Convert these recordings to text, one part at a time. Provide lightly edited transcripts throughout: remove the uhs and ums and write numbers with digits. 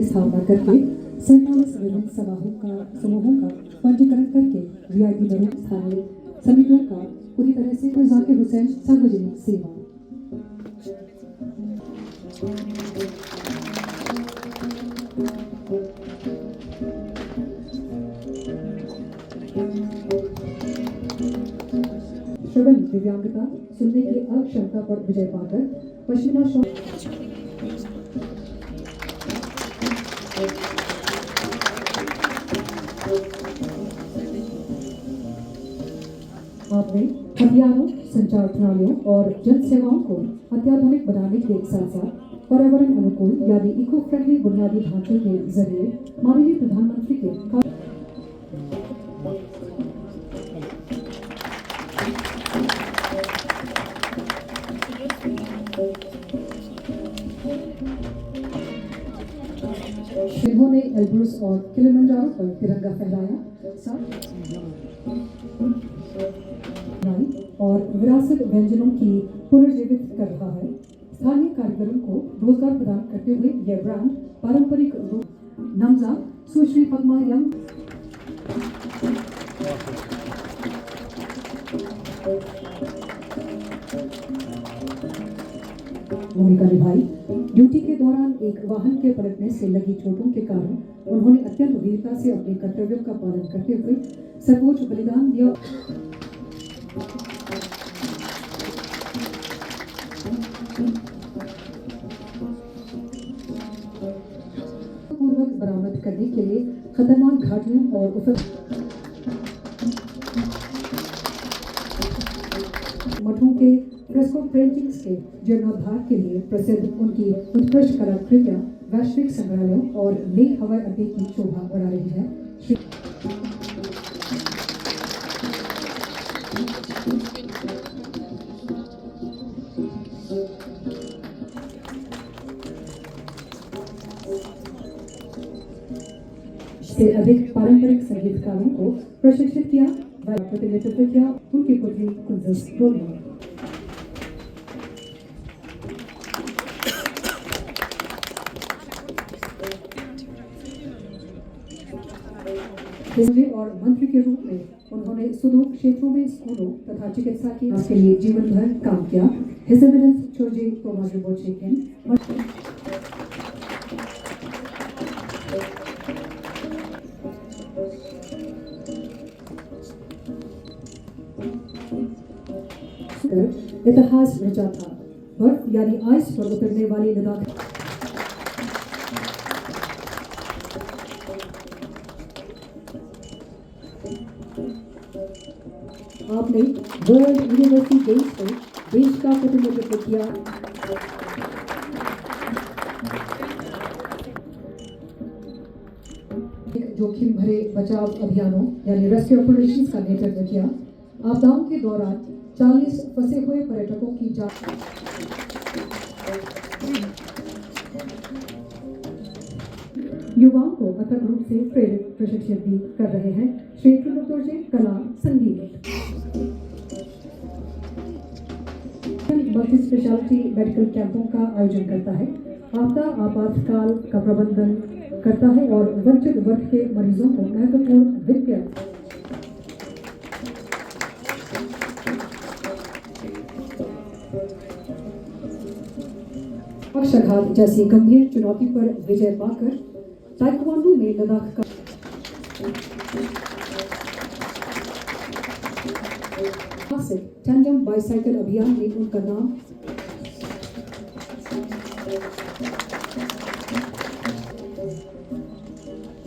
स्थापना करके 47 विभिन्न समूहों का पंजीकरण करके वीआईपी दरों स्थानीय समितियों का पूरी तरह से जाकिर हुसैन सार्वजनिक सेवा। श्रवण दिव्यांगता सुनने की अक्षमता पर विजय पाकर पश्मीना आपने हथियारों, संचार प्रणालियों और जन सेवाओं को अत्याधुनिक बनाने के साथ साथ पर्यावरण अनुकूल यानी इको फ्रेंडली बुनियादी ढांचे के जरिए माननीय प्रधानमंत्री के इन्होंने एल्ब्रुस और किलिमंजारो पर तिरंगा फहराया और विरासत व्यंजनों की पुनर्जीवित कर रहा है। स्थानीय कारीगरों को रोजगार प्रदान करते हुए यह ब्रांड पारंपरिक नमजा सुश्री पद्मा यंग भूमिका निभाई। ड्यूटी के दौरान एक वाहन के पलटने से लगी चोटों के कारण उन्होंने अत्यंत वीरता से अपने कर्तव्यों का पालन करते हुए सर्वोच्च बलिदान दिया। पूर्वक बरामद करने के लिए खतरनाक घाटियों और मठों के फ्रेस्को पेंटिंग्स के जीर्णोद्धार के लिए प्रसिद्ध उनकी उत्कृष्ट कलाकृतियां वैश्विक संग्रहालयों और नई हवाई अड्डे की शोभा बढ़ा रही है। से अधिक पारंपरिक संगीतकारों को प्रशिक्षित किया व प्रतिनिधित्व किया उनकी पुत्री कुंजस रोलमा। और मंत्री के रूप में उन्होंने सुदूर क्षेत्रों में स्कूलों तथा चिकित्सा के लिए जीवन भर काम किया। His Eminence Choji Thomas Ribochekin इतिहास रचा था। बर्फ यानी आइस पर उतरने वाली लद्दाख आपने वर्ल्ड यूनिवर्सिटी गेम्स में देश का प्रतिनिधित्व किया। जोखिम भरे बचाव अभियानों यानी रेस्क्यू ऑपरेशंस का नेतृत्व किया। आपदाओं के दौरान 40 फंसे हुए पर्यटकों की जांच युवाओं को अथक रूप से प्रेरित प्रशिक्षित भी कर रहे हैं। श्री त्रिलोकदर्जे कला संगीत मल्टी स्पेशलिटी मेडिकल कैंपों का आयोजन करता है। आपदा आपातकाल का प्रबंधन करता है और वंचित वर्ग के मरीजों को महत्वपूर्ण वित्तीय पक्षाघात जैसी गंभीर चुनौती पर विजय पाकर ताइक्वांडो में लद्दाख का टैंडम बाइसाइकिल अभियान में उनका नाम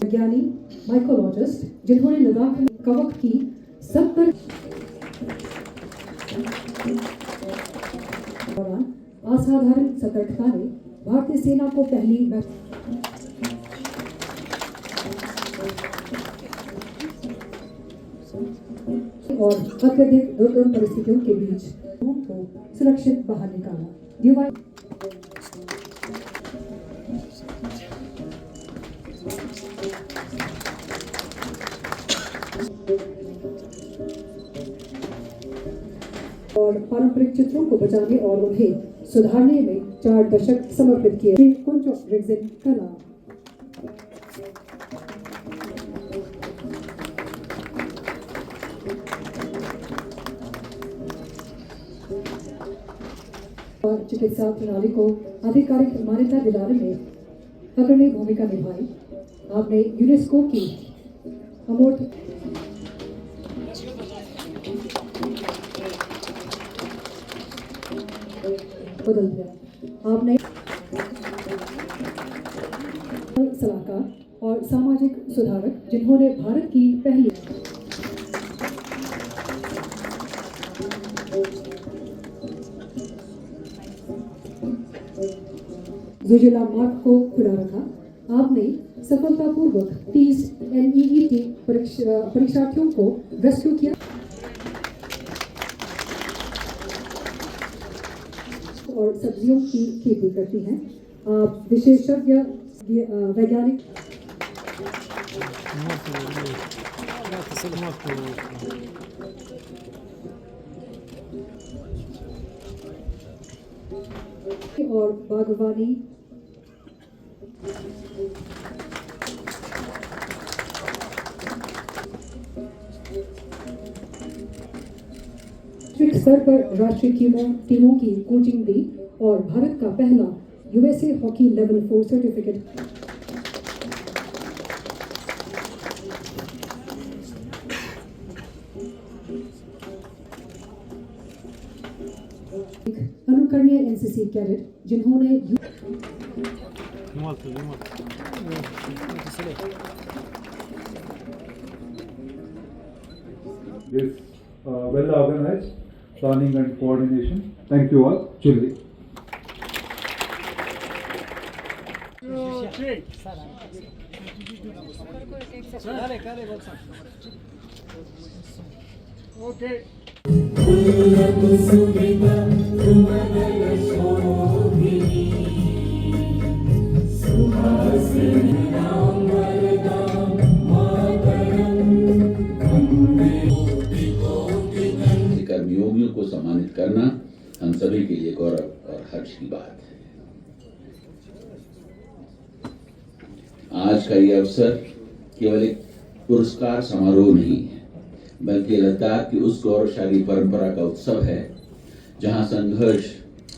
वैज्ञानी माइकोलॉजिस्ट जिन्होंने लद्दाख में कवक की 70 दौरान असाधारण सतर्कता ने भारतीय सेना को पहली और अत्यधिक दुर्गम परिस्थितियों के बीच को सुरक्षित बाहर निकाला। और पारंपरिक चित्रों को बचाने और उन्हें सुधारने में 4 दशक समर्पित किए। श्री कुंज रिग्जिन कला और चिकित्सा प्रणाली को आधिकारिक मान्यता दिलाने में अग्रणी भूमिका निभाई। आपने यूनेस्को की अमूर्त बदल दिया। आपने सलाहकार और सामाजिक सुधारक जिन्होंने भारत की पहली जुजिला मार्ग को खुला रखा। आपने सफलतापूर्वक 30 NEET परीक्षार्थियों को रेस्क्यू किया और सब्जियों की खेती करती हैं। आप विशेषज्ञ वैज्ञानिक और बागवानी स्तर पर राष्ट्रीय टीमों की कोचिंग दी और भारत का पहला USA हॉकी लेवल 4 सर्टिफिकेट अनुकरणीय NCC कैडेट जिन्होंने well organized planning and coordination. Thank you all. Julie. कर्मयोगियों को सम्मानित करना हम सभी के लिए गौरव और हर्ष की बात है। आज का ये अवसर केवल एक पुरस्कार समारोह नहीं है, बल्कि लद्दाख की उस गौरवशाली परंपरा का उत्सव है जहां संघर्ष,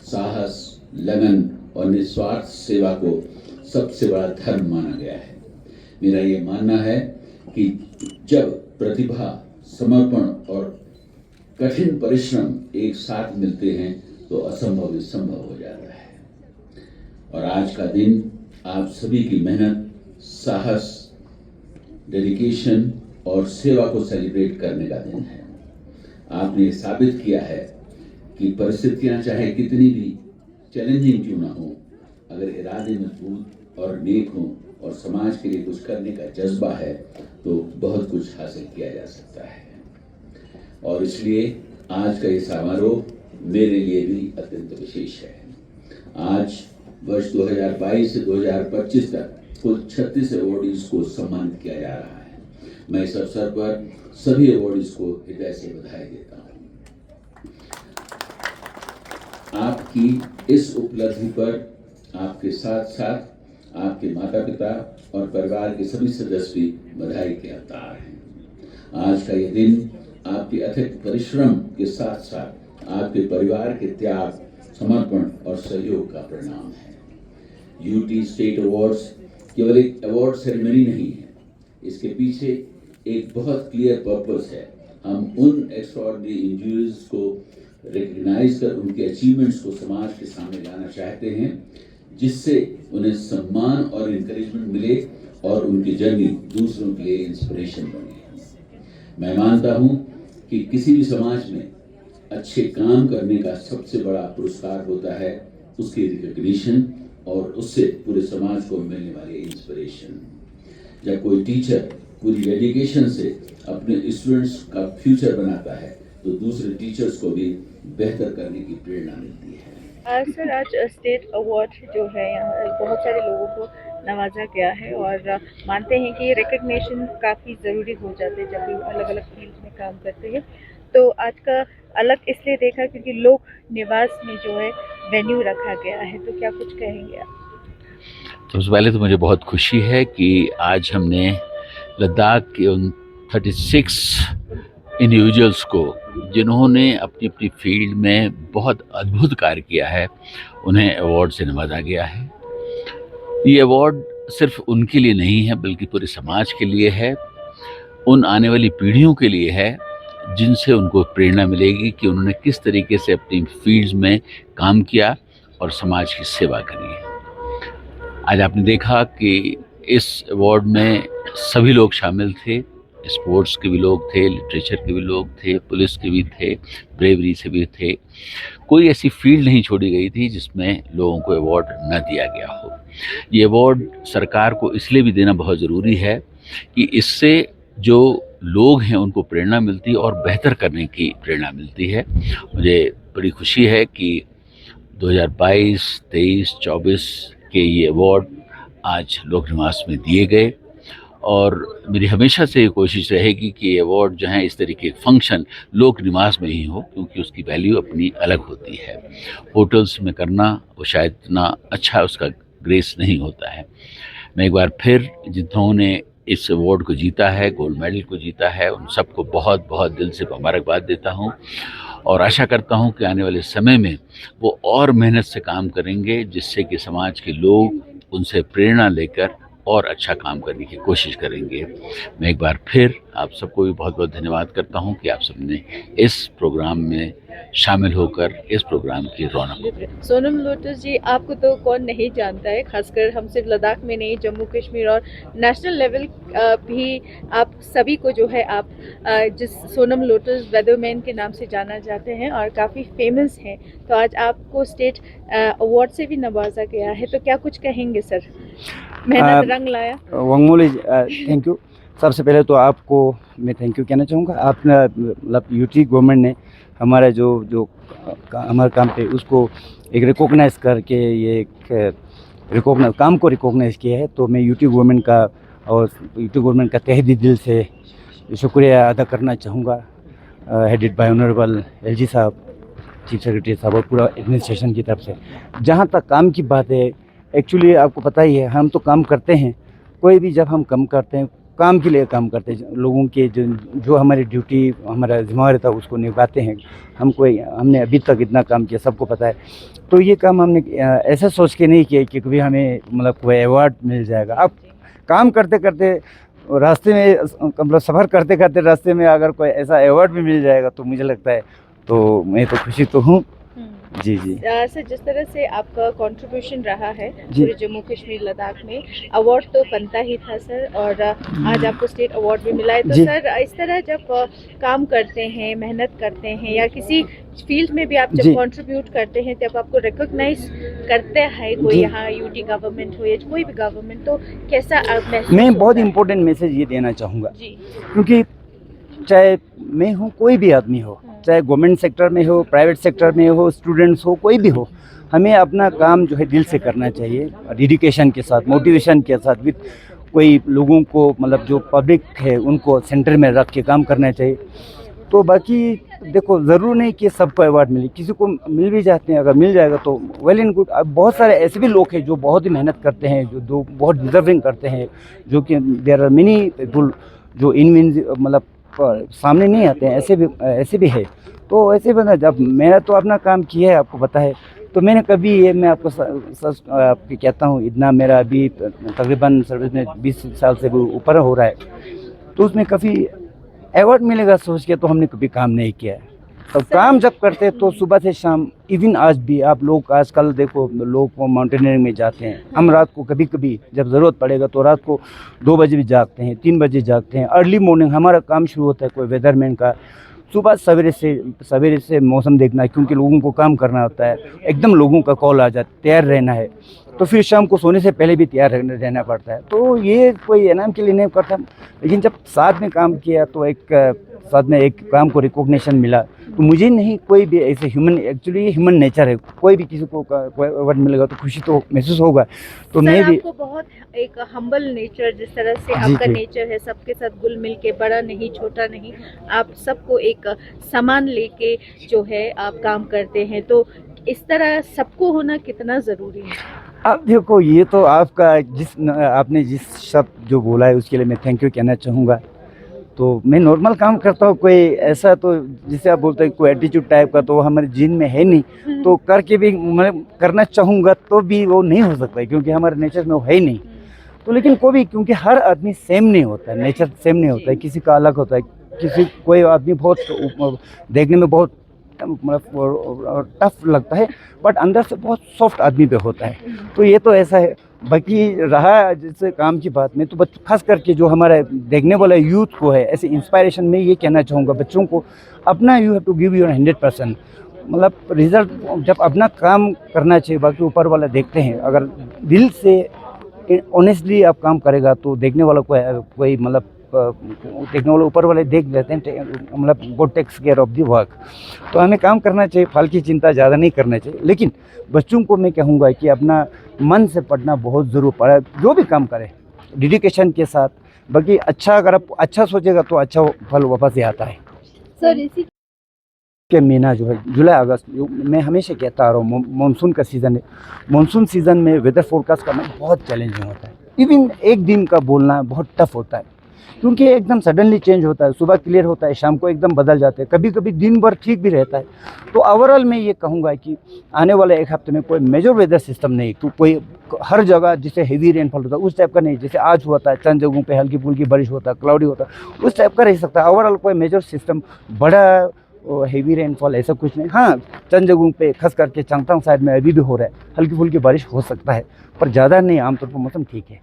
साहस, लगन और निस्वार्थ सेवा को सबसे बड़ा धर्म माना गया है। मेरा ये मानना है कि जब प्रतिभा, समर्पण और कठिन परिश्रम एक साथ मिलते हैं तो असंभव भी संभव हो जाता है। और आज का दिन आप सभी की मेहनत, साहस, डेडिकेशन और सेवा को सेलिब्रेट करने का दिन है। आपने साबित किया है कि परिस्थितियां चाहे कितनी भी चैलेंजिंग क्यों ना हो, अगर इरादे मजबूत और नेक हों और समाज के लिए कुछ करने का जज्बा है तो बहुत कुछ हासिल किया जा सकता है। और इसलिए आज का ये समारोह मेरे लिए भी अत्यंत विशेष है। आज वर्ष 2022 से 2025 तक कुल 36 अवॉर्डीज को सम्मानित किया जा रहा है। मैं इस अवसर पर सभी अवॉर्डीज को हृदय से बधाई देता हूँ। आपकी इस उपलब्धि पर आपके साथ साथ आपके माता पिता और परिवार के सभी सदस्य भी बधाई के हकदार हैं। आज का ये दिन आपके अथक परिश्रम के साथ साथ आपके परिवार के त्याग, समर्पण और सहयोग का परिणाम है। यूटी स्टेट अवार्ड्स केवल एक अवार्ड सेरेमनी नहीं है, इसके पीछे एक बहुत क्लियर पर्पस है। हम उन एक्स्ट्राऑर्डिनरी इंडिविजुअल्स को रिकग्नाइज कर उनके अचीवमेंट्स को समाज के सामने लाना चाहते हैं, जिससे उन्हें सम्मान और इंकरेजमेंट मिले और उनकी जर्नी दूसरों के लिए इंस्पिरेशन बने। मैं मानता हूं कि किसी भी समाज में अच्छे काम करने का सबसे बड़ा पुरस्कार होता है उसकी रिकग्निशन और उससे पूरे समाज को मिलने वाली इंस्पिरेशन। जब कोई टीचर पूरी डेडिकेशन से अपने स्टूडेंट्स का फ्यूचर बनाता है तो दूसरे टीचर्स को भी बेहतर करने की प्रेरणा मिलती है। सर, आज स्टेट अवार्ड जो है यहाँ बहुत सारे लोगों को नवाजा गया है और मानते हैं कि रिकग्निशन काफ़ी ज़रूरी हो जाते हैं जब भी अलग अलग फील्ड में काम करते हैं। तो आज का अलग इसलिए देखा क्योंकि लोक निवास में जो है वेन्यू रखा गया है, तो क्या कुछ कहेंगे आप? सबसे पहले तो मुझे बहुत खुशी है कि आज हमने लद्दाख के उन 36 इंडिविजुअल्स को जिन्होंने अपनी अपनी फील्ड में बहुत अद्भुत कार्य किया है, उन्हें अवार्ड से नवाजा गया है। ये अवार्ड सिर्फ उनके लिए नहीं है बल्कि पूरे समाज के लिए है, उन आने वाली पीढ़ियों के लिए है जिनसे उनको प्रेरणा मिलेगी कि उन्होंने किस तरीके से अपनी फील्ड्स में काम किया और समाज की सेवा करी है। आज आपने देखा कि इस अवार्ड में सभी लोग शामिल थे, स्पोर्ट्स के भी लोग थे, लिटरेचर के भी लोग थे, पुलिस के भी थे, ब्रेवरी से भी थे। कोई ऐसी फील्ड नहीं छोड़ी गई थी जिसमें लोगों को अवार्ड न दिया गया हो। ये अवार्ड सरकार को इसलिए भी देना बहुत ज़रूरी है कि इससे जो लोग हैं उनको प्रेरणा मिलती है और बेहतर करने की प्रेरणा मिलती है। मुझे बड़ी खुशी है कि 2022, 23, 24 के ये अवार्ड आज लोक निवास में दिए गए और मेरी हमेशा से ये कोशिश रहेगी कि ये अवार्ड जो है इस तरीके के फंक्शन लोक निवास में ही हो, क्योंकि उसकी वैल्यू अपनी अलग होती है। होटल्स में करना वो शायद इतना अच्छा उसका ग्रेस नहीं होता है। मैं एक बार फिर जिन्होंने इस अवार्ड को जीता है, गोल्ड मेडल को जीता है, उन सबको बहुत बहुत दिल से मुबारकबाद देता हूँ और आशा करता हूँ कि आने वाले समय में वो और मेहनत से काम करेंगे जिससे कि समाज के लोग उनसे प्रेरणा लेकर और अच्छा काम करने की कोशिश करेंगे। मैं एक बार फिर आप सबको भी बहुत बहुत धन्यवाद करता हूँ कि आप सबने इस प्रोग्राम में शामिल होकर इस प्रोग्राम की रौनक। सोनम लोटस जी, आपको तो कौन नहीं जानता है, खासकर हम सिर्फ लद्दाख में नहीं, जम्मू कश्मीर और नेशनल लेवल भी आप सभी को जो है आप जिस सोनम लोटस वेदरमैन के नाम से जाना जाते हैं और काफ़ी फेमस हैं, तो आज आपको स्टेट अवार्ड से भी नवाजा गया है, तो क्या कुछ कहेंगे सर? मेहनत रंग लाया। वांगमोली, थैंक यू। सबसे पहले तो आपको मैं थैंक यू कहना चाहूँगा। आपने मतलब यूटी गवर्नमेंट ने हमारा जो हमारे काम पे उसको एक रिकॉग्नाइज करके ये एक काम को रिकॉग्नाइज किया है, तो मैं यूटी गवर्नमेंट का और यूटी गवर्नमेंट का तहे दिल से शुक्रिया अदा करना चाहूँगा, हेडेड बाय ऑनरेबल एलजी साहब, चीफ सेक्रेटरी साहब और पूरा एडमिनिस्ट्रेशन की तरफ से। जहाँ तक काम की बात है, एक्चुअली आपको पता ही है, हम तो काम करते हैं, कोई भी जब हम काम करते हैं काम के लिए काम करते हैं, लोगों के जो हमारी ड्यूटी हमारा जिम्मेवारी था उसको निभाते हैं। हमने अभी तक इतना काम किया, सबको पता है। तो ये काम हमने ऐसा सोच के नहीं किया कि कभी हमें मतलब कोई अवार्ड मिल जाएगा। अब काम करते करते रास्ते में मतलब सफ़र करते करते रास्ते में अगर कोई ऐसा अवार्ड भी मिल जाएगा तो मुझे लगता है तो मैं तो खुशी तो हूँ। जी जी सर, जिस तरह से आपका कंट्रीब्यूशन रहा है पूरे जम्मू कश्मीर लद्दाख में, अवार्ड तो बनता ही था सर, और आज आपको स्टेट अवार्ड भी मिला है। तो सर, इस तरह जब काम करते हैं, मेहनत करते हैं या किसी फील्ड में भी आप जब कंट्रीब्यूट करते हैं, तब आपको रिकॉग्नाइज करते हैं कोई, यहाँ यूटी गवर्नमेंट हो या कोई भी गवर्नमेंट, तो कैसा आप महसूस? मैं बहुत इम्पोर्टेंट मैसेज ये देना चाहूँगा, क्योंकि चाहे मैं हूँ, कोई भी आदमी हो, चाहे गवर्नमेंट सेक्टर में हो, प्राइवेट सेक्टर में हो, स्टूडेंट्स हो, कोई भी हो, हमें अपना काम जो है दिल से करना चाहिए, डेडिकेशन के साथ, मोटिवेशन के साथ, विद कोई लोगों को मतलब जो पब्लिक है उनको सेंटर में रख के काम करना चाहिए। तो बाकी देखो, ज़रूर नहीं कि सबको अवार्ड मिले, किसी को मिल भी जाते हैं, अगर मिल जाएगा तो वेल एंड गुड। अब बहुत सारे ऐसे भी लोग हैं जो बहुत ही मेहनत करते हैं, जो बहुत डिजर्विंग करते हैं, जो कि देयर आर मेनी पीपल जो मतलब सामने नहीं आते हैं, ऐसे भी है। तो ऐसे बना, जब मैंने तो अपना काम किया है, आपको पता है, तो मैंने कभी ये मैं आपको सच आपको कहता हूँ, इतना मेरा अभी तकरीबन सर्विस में 20 साल से भी ऊपर हो रहा है, तो उसमें कभी अवार्ड मिलेगा सोच के तो हमने कभी काम नहीं किया है। तो काम जब करते तो सुबह से शाम, इवन आज भी आप लोग आजकल देखो, लोग वो माउंटेनियरिंग में जाते हैं, हम रात को कभी कभी जब ज़रूरत पड़ेगा तो रात को 2 बजे भी जागते हैं, 3 बजे जागते हैं। अर्ली मॉर्निंग हमारा काम शुरू होता है कोई वेदरमैन का, सुबह सवेरे से मौसम देखना है, क्योंकि लोगों को काम करना होता है, एकदम लोगों का कॉल आ जाता है, तैयार रहना है, तो फिर शाम को सोने से पहले भी तैयार रहना पड़ता है। तो ये कोई इनाम के लिए नहीं करता, लेकिन जब साथ में काम किया तो एक साथ में एक काम को रिकॉग्निशन मिला, तो मुझे नहीं कोई भी ऐसे ह्यूमन, एक्चुअली ह्यूमन नेचर है, कोई भी किसी को कोई अवार्ड मिलेगा तो खुशी तो महसूस होगा। तो सर, मैं भी आपको बहुत एक हम्बल नेचर, जिस तरह से जी, आपका जी। नेचर है, सबके साथ घुल मिल के, बड़ा नहीं छोटा नहीं, आप सबको एक समान लेके जो है आप काम करते हैं, तो इस तरह सबको होना कितना ज़रूरी है? अब देखो, ये तो आपका आपने जिस शब्द जो बोला है उसके लिए मैं थैंक यू कहना चाहूँगा। तो मैं नॉर्मल काम करता हूँ, कोई ऐसा तो जिसे आप बोलते हैं कोई एटीट्यूड टाइप का तो हमारे जीन में है नहीं, तो करके भी मैं करना चाहूँगा तो भी वो नहीं हो सकता है, क्योंकि हमारे नेचर में वो है ही नहीं। तो लेकिन कोई भी, क्योंकि हर आदमी सेम नहीं होता है, नेचर सेम नहीं होता है, किसी का अलग होता है, किसी कोई आदमी बहुत देखने में बहुत मतलब टफ लगता है, बट अंदर से बहुत सॉफ्ट आदमी पे होता है। तो ये तो ऐसा है। बाकी रहा जैसे काम की बात में, तो खास करके जो हमारा देखने वाला यूथ को है, ऐसे इंस्पायरेशन में ये कहना चाहूँगा बच्चों को, अपना you have to give your 100%। मतलब रिजल्ट जब अपना काम करना चाहिए, बाकी ऊपर वाला देखते हैं। अगर दिल से ऑनेस्टली आप काम करेगा तो देखने वाला कोई मतलब देखने वाले ऊपर वाले देख लेते हैं, मतलब God takes care of the work. तो हमें काम करना चाहिए, फालतू की चिंता ज़्यादा नहीं करना चाहिए। लेकिन बच्चों को मैं कहूँगा कि अपना मन से पढ़ना बहुत ज़रूर पड़ा, जो भी काम करें डेडिकेशन के साथ। बाकी अच्छा, अगर आप अच्छा सोचेगा तो अच्छा फल वापस ही आता है। सर, इसी के महीना जो है जुलाई अगस्त, मैं हमेशा कहता आ रहा हूँ, मानसून का सीज़न है। मानसून सीज़न में वेदर फोरकास्ट करना बहुत चैलेंजिंग होता है। इवन एक दिन का बोलना बहुत टफ होता है, क्योंकि एकदम सडनली चेंज होता है। सुबह क्लियर होता है, शाम को एकदम बदल जाते हैं, कभी कभी दिन भर ठीक भी रहता है। तो ओवरऑल मैं ये कहूँगा कि आने वाले एक हफ्ते में कोई मेजर वेदर सिस्टम नहीं, तो कोई हर जगह जिसे हेवी रेनफॉल होता है उस टाइप का नहीं, जैसे आज हुआ था चंद जगहों पे हल्की फुल्की बारिश होता है, क्लाउडी होता है, उस टाइप का रह सकता है। ओवरऑल कोई मेजर सिस्टम बड़ा हेवी रेनफॉल ऐसा कुछ नहीं। हाँ, चंद जगहों पे खास करके चंगथांग साइड में अभी भी हो रहा है, हल्की फुल्की बारिश हो सकता है, पर ज़्यादा नहीं, आमतौर पर मौसम ठीक है।